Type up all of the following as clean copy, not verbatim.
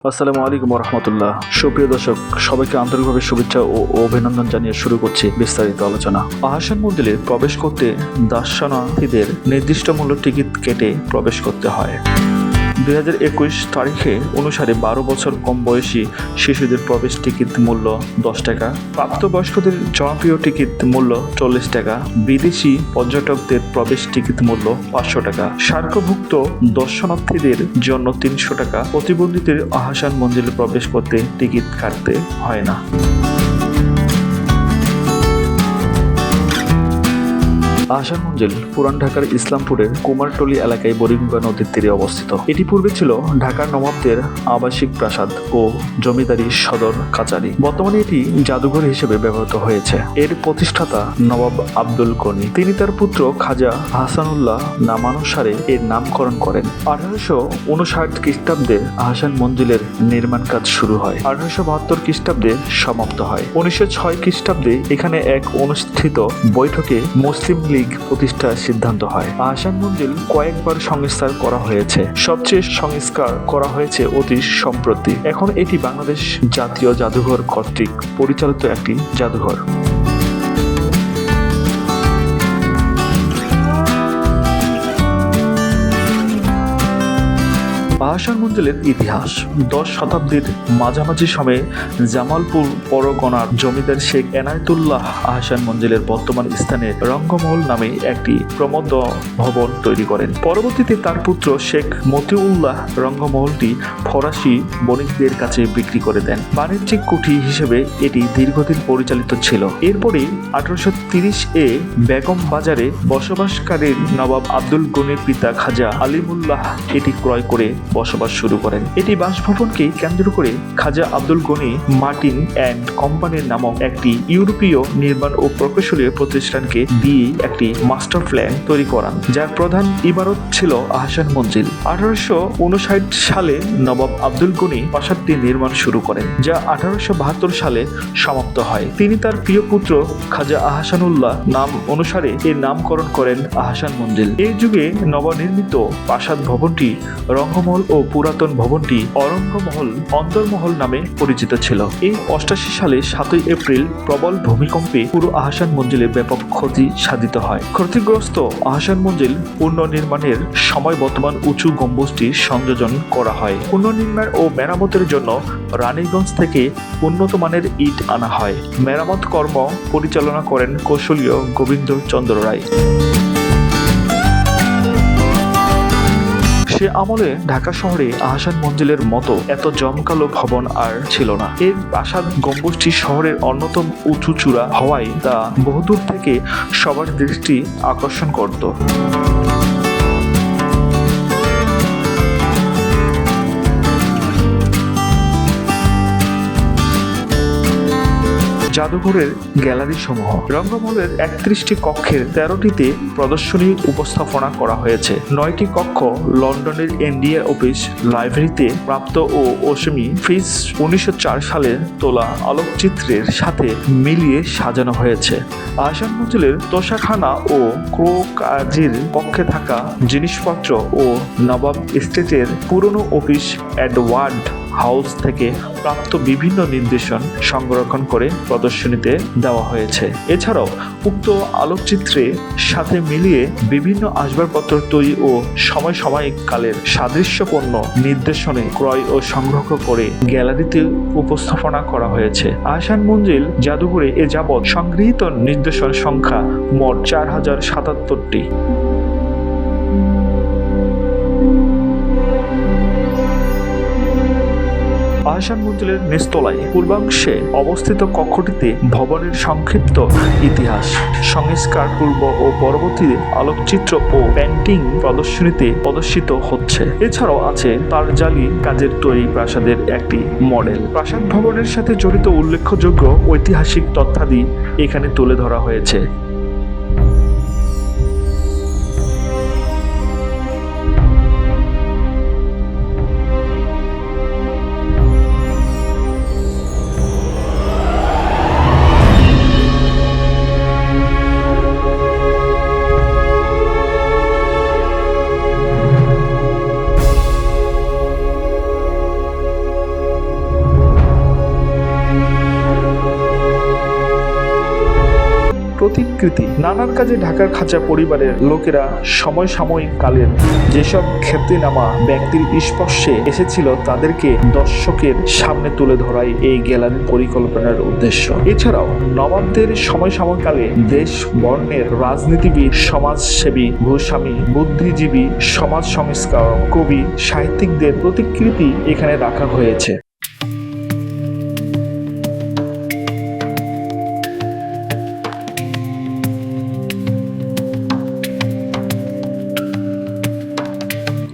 আসসালামু আলাইকুম রহমতুল্লাহ। সুপ্রিয় দর্শক, সবাইকে আন্তরিকভাবে শুভেচ্ছা ও অভিনন্দন জানিয়ে শুরু করছি বিস্তারিত আলোচনা। আহসান মঞ্জিলে প্রবেশ করতে দর্শনার্থীদের নির্দিষ্ট মূল্য টিকিট কেটে প্রবেশ করতে হয়। 2021 তারিখে অনুসারে 12 বছর কম বয়সী শিশুদের প্রবেশ টিকিট মূল্য 10 টাকা, প্রাপ্তবয়স্কদের জনপ্রিয় টিকিট মূল্য 40 টাকা, বিদেশি পর্যটকদের প্রবেশ টিকিট মূল্য 500 টাকা, সার্কভুক্ত দর্শনার্থীদের জন্য 300 টাকা। প্রতিবন্ধীদের আহসান মঞ্জিলে প্রবেশ করতে টিকিট কাটতে হয় না। আহসান মঞ্জিল পুরান ঢাকার ইসলামপুরের কুমারটলি এলাকায় বুড়িগঙ্গা নদীর তীরে অবস্থিত। এটি পূর্বে ছিল ঢাকার নবাবদের আবাসিক প্রাসাদ ও জমিদারি সদর কাচারি। বর্তমানে এটি জাদুঘর হিসেবে ব্যবহৃত হয়েছে। এর প্রতিষ্ঠাতা নবাব আব্দুল গনি। তিনি তার পুত্র খাজা আহসানুল্লাহ নামানুসারে এর নামকরণ করেন। 1859 খ্রিস্টাব্দে আহসান মঞ্জিলের নির্মাণ কাজ শুরু হয়। 1872 খ্রিস্টাব্দে সমাপ্ত হয়। 1906 খ্রিস্টাব্দে এখানে এক অনুষ্ঠিত বৈঠকে মুসলিম লীগ প্রতিষ্ঠার সিদ্ধান্ত হয়। আহসান মঞ্জিল কয়েকবার সংস্কার করা হয়েছে। সবচেয়ে সংস্কার করা হয়েছে অতি সম্প্রতি। এখন এটি বাংলাদেশ জাতীয় জাদুঘর কর্তৃক পরিচালিত একটি জাদুঘর। আহসান মঞ্জিলের ইতিহাস 10 শতাব্দীর মাঝামাঝি সময়ে জামালপুর পরগনার জমিদার শেখ এনায়েতুল্লাহ আহসান মঞ্জিলের বর্তমান স্থানে রঙ্গমহল নামে একটি প্রমোদ ভবন তৈরি করেন। পরবর্তীতে তার পুত্র শেখ মতিউল্লাহ রঙ্গমহলটি ফরাসি বণিকদের কাছে বিক্রি করে দেন। বাণিজ্যিক কুঠি হিসেবে এটি দীর্ঘদিন পরিচালিত ছিল। এরপরে 1830-এ বেগম বাজারে বসবাসকারী নবাব আব্দুল গনির পিতা খাজা আলিমুল্লাহ এটি ক্রয় করে বসবাস শুরু করেন। এটি বাসভবনকে কেন্দ্র করে খাজা আব্দুল গনি মার্টিন অ্যান্ড কোম্পানির নামক একটি ইউরোপীয় নির্মাণ ও প্রকৌশলীয় প্রতিষ্ঠানকে দিয়ে একটি মাস্টার প্ল্যান তৈরি করান, যার প্রধান ইমারত ছিল আহসান মঞ্জিল। 1859 সালে নবাব আব্দুল গনি প্রাসাদটি নির্মাণ শুরু করেন, যা 1872 সালে সমাপ্ত হয়। তিনি তার প্রিয় পুত্র খাজা আহসানুল্লাহ নাম অনুসারে এর নামকরণ করেন আহসান মঞ্জিল। এই যুগে নবনির্মিত প্রাসাদ ভবনটি রঙ্গমহল ও পুরাতন ভবনটি অরঙ্গমহল অন্দরমহল নামে পরিচিত ছিল। এই 88 সালে 7 এপ্রিল প্রবল ভূমিকম্পে পুরো আহসান মঞ্জিলে ব্যাপক ক্ষতি সাধিত হয়। ক্ষতিগ্রস্ত আহসান মঞ্জিল পুনর্নির্মাণের সময় বর্তমান উঁচু গম্বুজটি সংযোজন করা হয়। পুনর্নির্মাণ ও মেরামতের জন্য রানীগঞ্জ থেকে উন্নত মানের ইট আনা হয়। মেরামত কর্ম পরিচালনা করেন কৌশলীয় গোবিন্দ চন্দ্র রায়। সে আমলে ঢাকা শহরে আহসান মঞ্জিলের মতো এত জমকালো ভবন আর ছিল না। এর প্রাসাদ গম্বুজটি শহরের অন্যতম উঁচু চূড়া হওয়ায় তা বহুদূর থেকে সবার দৃষ্টি আকর্ষণ করত। জাদুঘরের গ্যালারি সমূহ রঙ্গমহলের 31টি কক্ষের 13টিতে প্রদর্শনী উপস্থাপনা করা হয়েছে। 9টি কক্ষ লন্ডনের ইন্ডিয়া অফিস লাইব্রেরিতে প্রাপ্ত ও অসীমি ফ্রিজ 1904 সালে তোলা আলোকচিত্রের সাথে মিলিয়ে সাজানো হয়েছে। আহসান মঞ্জিলের তোষাখানা ও ক্রোকাজির কক্ষে থাকা জিনিসপত্র ও নবাব এস্টেটের পুরনো অফিস এডওয়ার্ড হাউস থেকে প্রাপ্ত বিভিন্ন নির্দেশন সংরক্ষণ করে প্রদর্শনীতে দেওয়া হয়েছে। এছাড়াও উক্ত আলোকচিত্রের সাথে মিলিয়ে বিভিন্ন আসবাবপত্র তৈরি ও সমসাময়িক কালের সাদৃশ্যপূর্ণ নির্দেশনে ক্রয় ও সংগ্রহ করে গ্যালারিতে উপস্থাপনা করা হয়েছে। আহসান মঞ্জিল জাদুঘরে এ যাবৎ সংগৃহীত নিদর্শন সংখ্যা মোট 4077টি। আহসান মঞ্জিলের নিচতলায় পূর্বাংশে অবস্থিত কক্ষটিতে ভবনের সংক্ষিপ্ত ইতিহাস, সংস্কার পূর্ব ও পরবর্তী আলোকচিত্র ও পেন্টিং প্রদর্শনীতে প্রদর্শিত হচ্ছে। এছাড়াও আছে তারজালি কাজের তৈরি প্রাসাদের একটি মডেল। প্রাসাদ ভবনের সাথে জড়িত উল্লেখযোগ্য ঐতিহাসিক তথ্যাদি এখানে তুলে ধরা হয়েছে। প্রতিকৃতি। নানান কাজে ঢাকার খাঁচা পরিবারের লোকেরা সমসাময়িক কালের যেসব খ্যাতিনামা ব্যক্তির স্পর্শে এসেছিল তাদেরকে দর্শকের সামনে তুলে ধরাই এই গ্যালারির পরিকল্পনার উদ্দেশ্য। এছাড়াও নবাবদের সময়কালে দেশ বর্ণের রাজনীতিবিদ, সমাজসেবী, ভূস্বামী, বুদ্ধিজীবী, সমাজ সংস্কারক, কবি, সাহিত্যিকদের প্রতিকৃতি এখানে রাখা হয়েছে।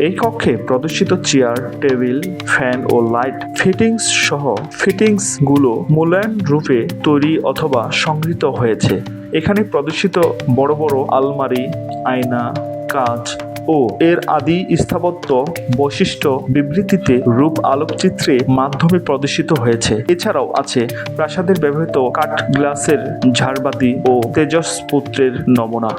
এই কক্ষে প্রদর্শিত চেয়ার, টেবিল, ফ্যান ও লাইট ফিটিংস সহ ফিটিংসগুলো মূল্যায়ন রূপে তৈরি অথবা সংগৃহীত হয়েছে। এখানে প্রদর্শিত বড় বড় আলমারি, আয়না, কাঁচ ও এর আদি স্থাপত্য বৈশিষ্ট্য বিবৃতিতে রূপ আলোকচিত্রের মাধ্যমে প্রদর্শিত হয়েছে। এছাড়াও আছে প্রাসাদের ব্যবহৃত কাঠ গ্লাসের ঝাড়বাতি ও তেজসপুত্রের নমুনা।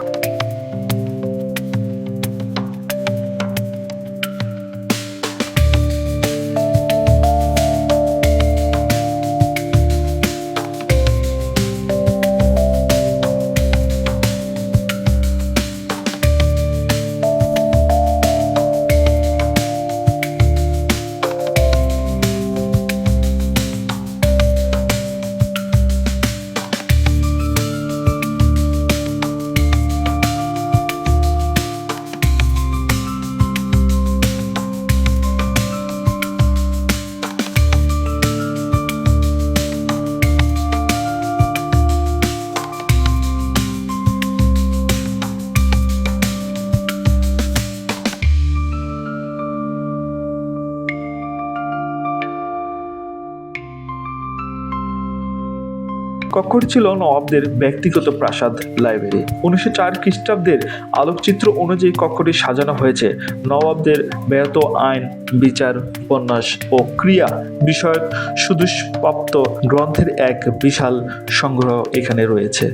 কক্ষটি ছিল নবাবদের ব্যক্তিগত প্রাসাদ লাইব্রেরি। 1904 খ্রিস্টাব্দের আলোকচিত্র অনুযায়ী কক্ষটি সাজানো হয়েছে। নবাবদের ব্যয়ত আইন, বিচার, উপন্যাস ও ক্রিয়া বিষয়ক সুদুষ্প্রাপ্ত গ্রন্থের এক বিশাল সংগ্রহ এখানে রয়েছে।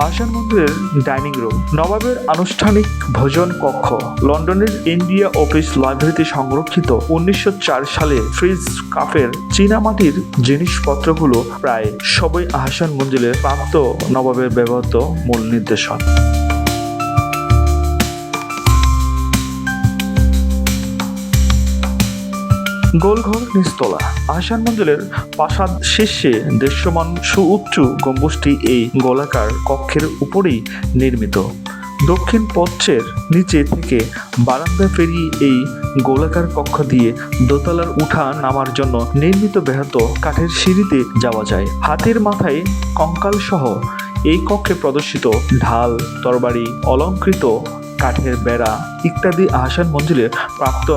আহসান মঞ্জিলের ডাইনিং রুম, নবাবের আনুষ্ঠানিক ভোজন কক্ষ, লন্ডনের ইন্ডিয়া অফিস লাইব্রেরিতে সংরক্ষিত 1904 সালে ফ্রিজ কাপের চীনামাটির জিনিসপত্রগুলো প্রায় সবই আহসান মঞ্জিলের প্রাপ্ত নবাবের ব্যবহৃত মূল নিদর্শন। গোলঘর নিচতলা। আহসান মঞ্জিলের প্রাসাদ শীর্ষে দৃশ্যমান সুউচ্চু গম্বুজটি এই গোলাকার কক্ষের উপরেই নির্মিত। দক্ষিণ পশ্চের নিচে থেকে বারান্দায় পেরিয়ে এই গোলাকার কক্ষ দিয়ে দোতলার উঠা নামার জন্য নির্মিত ব্যাহত কাঠের সিঁড়িতে যাওয়া যায়। হাতির মাথায় কঙ্কাল সহ এই কক্ষে প্রদর্শিত ঢাল, তরবারি, অলঙ্কৃত কাঠের বেড়া ইত্যাদি আহসান মঞ্জিলের প্রাপ্ত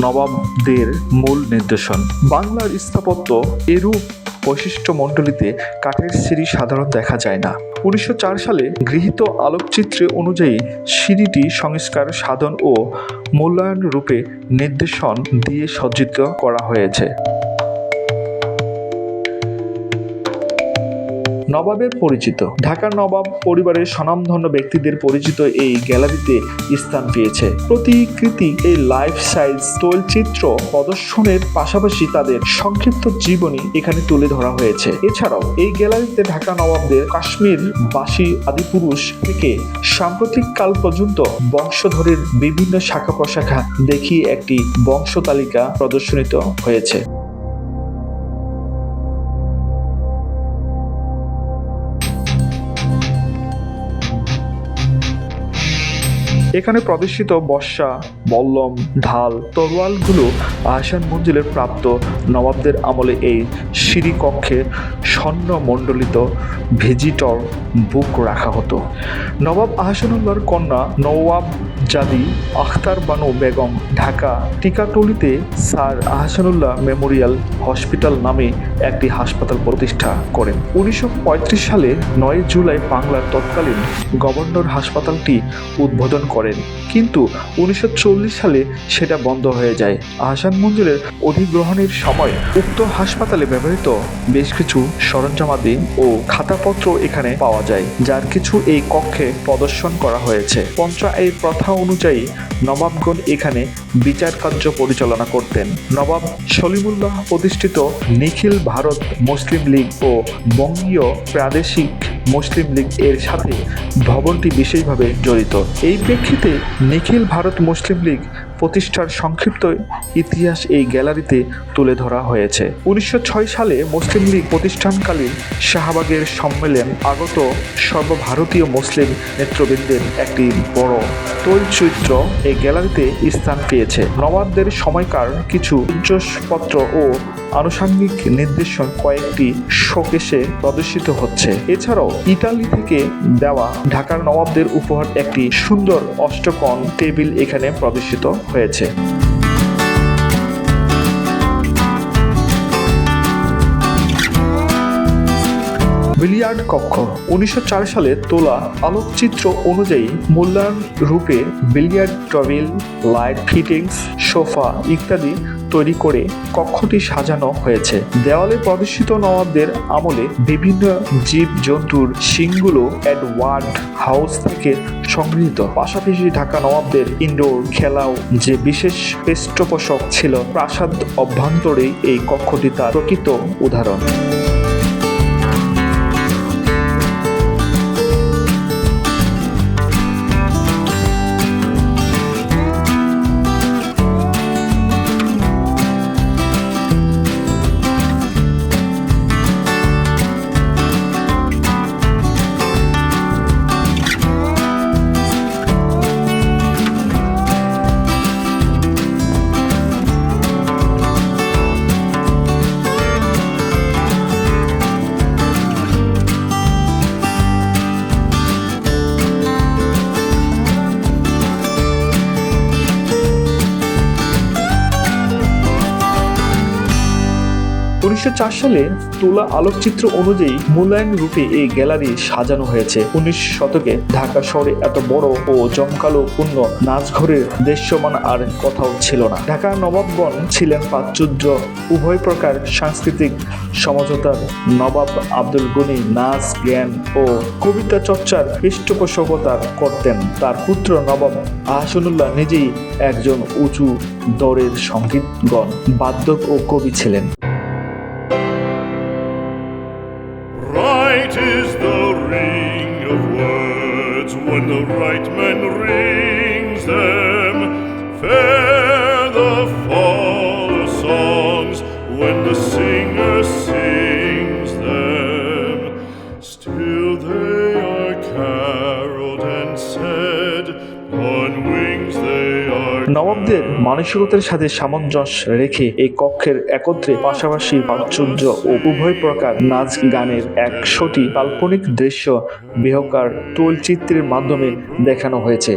নবাবদের মূল নিদর্শন। বাংলার স্থাপত্য এরূপ বৈশিষ্ট্যমণ্ডলীতে কাঠের সিঁড়ি সাধারণ দেখা যায় না। 1904 সালে গৃহীত আলোকচিত্রে অনুযায়ী সিঁড়িটি সংস্কার সাধন ও মূল্যায়ন রূপে নির্দেশন দিয়ে সজ্জিত করা হয়েছে। নবাবের পরিচিত। ঢাকার নবাব পরিবারের স্বনামধন্য ব্যক্তিদের পরিচিত এই গ্যালারিতে স্থান পেয়েছে। প্রতিকৃতি এই লাইফ সাইজ তৈলচিত্র প্রদর্শনের পাশাপাশি তাদের সংক্ষিপ্ত জীবনী এখানে তুলে ধরা হয়েছে। এছাড়াও এই গ্যালারিতে ঢাকা নবাবদের কাশ্মীর বাসী আদিপুরুষ থেকে সাম্প্রতিক কাল পর্যন্ত বংশধরের বিভিন্ন শাখা প্রশাখা দেখিয়ে একটি বংশ তালিকা প্রদর্শিত হয়েছে। এখানে প্রদর্শিত বর্ষা, বল্লম, ঢাল, তরোয়ালগুলো আহসান মঞ্জিলের প্রাপ্ত নবাবদের আমলে এই সিঁড়ি কক্ষে স্বর্ণমণ্ডলিত ভিজিটর বুক রাখা হতো। নবাব আহসানুল্লাহর কন্যা নওয়াবজাদি আখতার বানু বেগম ঢাকা টিকাটুলিতে স্যার আহসানুল্লাহ মেমোরিয়াল হসপিটাল নামে একটি হাসপাতাল প্রতিষ্ঠা করেন। 1935 সালে 9 জুলাই বাংলার তৎকালীন গভর্নর হাসপাতালটি উদ্বোধন করেন। করেন, কিন্তু 1940 সালে সেটা বন্ধ হয়ে যায়। আহসান মঞ্জিলের অধিগ্রহণের সময় উক্ত হাসপাতালে ব্যবহৃত বেশ কিছু সরঞ্জামাদি ও খাতাপত্র এখানে পাওয়া যায়, যার কিছু এই কক্ষে প্রদর্শন করা হয়েছে। পঞ্চা এই প্রথা অনুযায়ী নবাবগণ এখানে বিচার কার্য পরিচালনা করতেন। নবাব সলিমুল্লাহ প্রতিষ্ঠিত নিখিল ভারত মুসলিম লীগ ও বঙ্গীয় প্রাদেশিক মুসলিম লীগ এর সাথে ভবনটি বিশেষভাবে জড়িত। এই প্রেক্ষিতে নিখিল ভারত মুসলিম লীগ প্রতিষ্ঠার সংক্ষিপ্ত ইতিহাস এই গ্যালারিতে তুলে ধরা হয়েছে। 1906 সালে মুসলিম লীগ প্রতিষ্ঠানকালীন শাহবাগের সম্মেলন আগত সর্বভারতীয় মুসলিম নেতৃবৃন্দের একটি বড় তৈলচিত্র এই গ্যালারিতে স্থান পেয়েছে। নবাবদের সময়কার কিছু উচ্চপত্র ও আনুষঙ্গিক নির্দেশন কয়েকটি শোকেসে প্রদর্শিত হচ্ছে। এছাড়াও ইতালি থেকে দেওয়া ঢাকার নবাবদের উপহার একটি সুন্দর অষ্টকোণ টেবিল এখানে প্রদর্শিত হয়েছে। বিলিয়ার্ড কক্ষ 1904 সালে তোলা আলোকচিত্র অনুযায়ী মূল্যায়ন রূপে billiard table, light fittings, sofa ইত্যাদি তৈরি করে কক্ষটি সাজানো হয়েছে। দেওয়ালে প্রদর্শিত নবাবদের আমলে বিভিন্ন জীবজন্তুর শিংগুলো এডওয়ার্ড হাউস থেকে সংগৃহীত। পাশাপাশি ঢাকা নবাবদের ইনডোর খেলাও যে বিশেষ পৃষ্ঠপোষক ছিল, প্রাসাদ অভ্যন্তরে এই কক্ষটি তার প্রকৃত উদাহরণ। সালে তোলা আলোকচিত্র অনুযায়ী মূল্যায়ন রূপে এই গ্যালারি সাজানো হয়েছে। 19 শতকে ঢাকা শহরে এত বড় ও জমকালোপূর্ণ নাচঘরের দৃশ্যমান আর কোথাও ছিল না। ঢাকার নবাবগণ ছিলেন প্রাচুর্য উভয় প্রকার সাংস্কৃতিক সমঝোতার। নবাব আব্দুল গনি নাচ, জ্ঞান ও কবিতা চর্চার পৃষ্ঠপোষকতা করতেন। তার পুত্র নবাব আহসানুল্লাহ নিজেই একজন উঁচু দরের সঙ্গীতগণ, বাদক ও কবি ছিলেন। Right is the ring of words when the right man rings them. Fair the fall of songs when the singer sings them. Still they are caroled and said, on wings they are. নবাবদের মানসিকতার সাথে সামঞ্জস্য রেখে এই কক্ষের একত্রে পাশাপাশি প্রাচুর্য ও উভয় প্রকার নাচ গানের 100টি কাল্পনিক দৃশ্য বৃহৎকার তৈলচিত্রের মাধ্যমে দেখানো হয়েছে।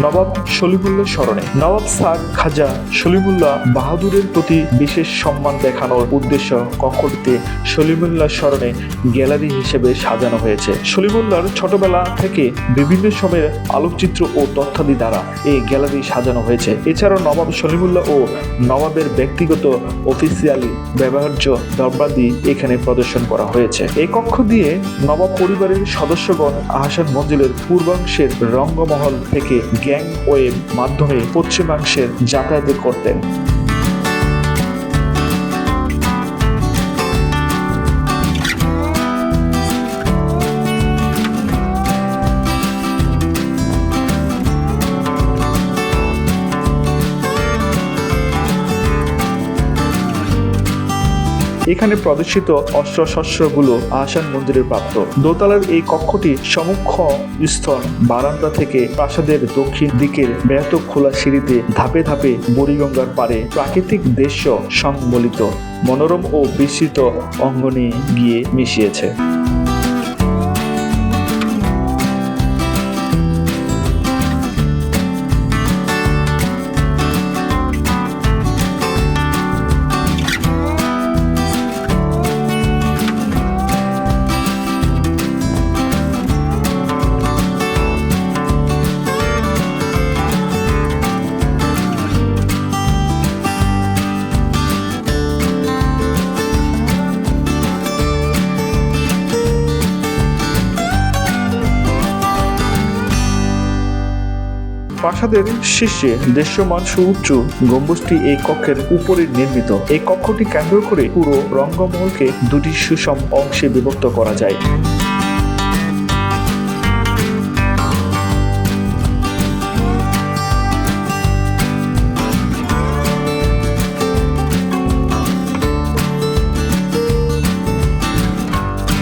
নবাব সলিমুল্লাহ স্মরণে নবাব স্যার খাজা সলিমুল্লাহ বাহাদুরের প্রতি বিশেষ সম্মান দেখানোর উদ্দেশ্য কক্ষটিতে সলিমুল্লাহ স্মরণে গ্যালারি হিসেবে সাজানো হয়েছে। সলিমুল্লাহর ছোটবেলা থেকে বিভিন্ন সময়ের আলোকচিত্র ও তথ্যাদি দ্বারা এই গ্যালারি সাজানো হয়েছে। এছাড়াও নবাব সলিমুল্লাহ ও নবাবের ব্যক্তিগত অফিসিয়ালি ব্যবহার্য দ্রব্যাদি এখানে প্রদর্শন করা হয়েছে। এই কক্ষ দিয়ে নবাব পরিবারের সদস্যগণ আহসান মঞ্জিলের পূর্বাংশের রঙ্গমহল থেকে গ্যাংওয়ের মাধ্যমে পশ্চিমাংশের যাতায়াত করতেন। এখানে প্রদর্শিত অস্ত্রশস্ত্রগুলো আহসান মঞ্জিলের প্রাপ্ত। দোতলার এই কক্ষটি সম্মুখ স্থল বারান্দা থেকে প্রাসাদের দক্ষিণ দিকের ব্যাহত খোলা সিঁড়িতে ধাপে ধাপে বুড়িগঙ্গার পারে প্রাকৃতিক দৃশ্য সংবলিত মনোরম ও বিস্তৃত অঙ্গনে গিয়ে মিশিয়েছে। প্রাসাদের শীর্ষে দৃশ্যমান সুউচ্চ গম্বুজটি এই কক্ষের উপরে নির্মিত। এই কক্ষটি কেন্দ্র করে পুরো রঙ্গমহলকে দুটি সুষম অংশে বিভক্ত করা যায়।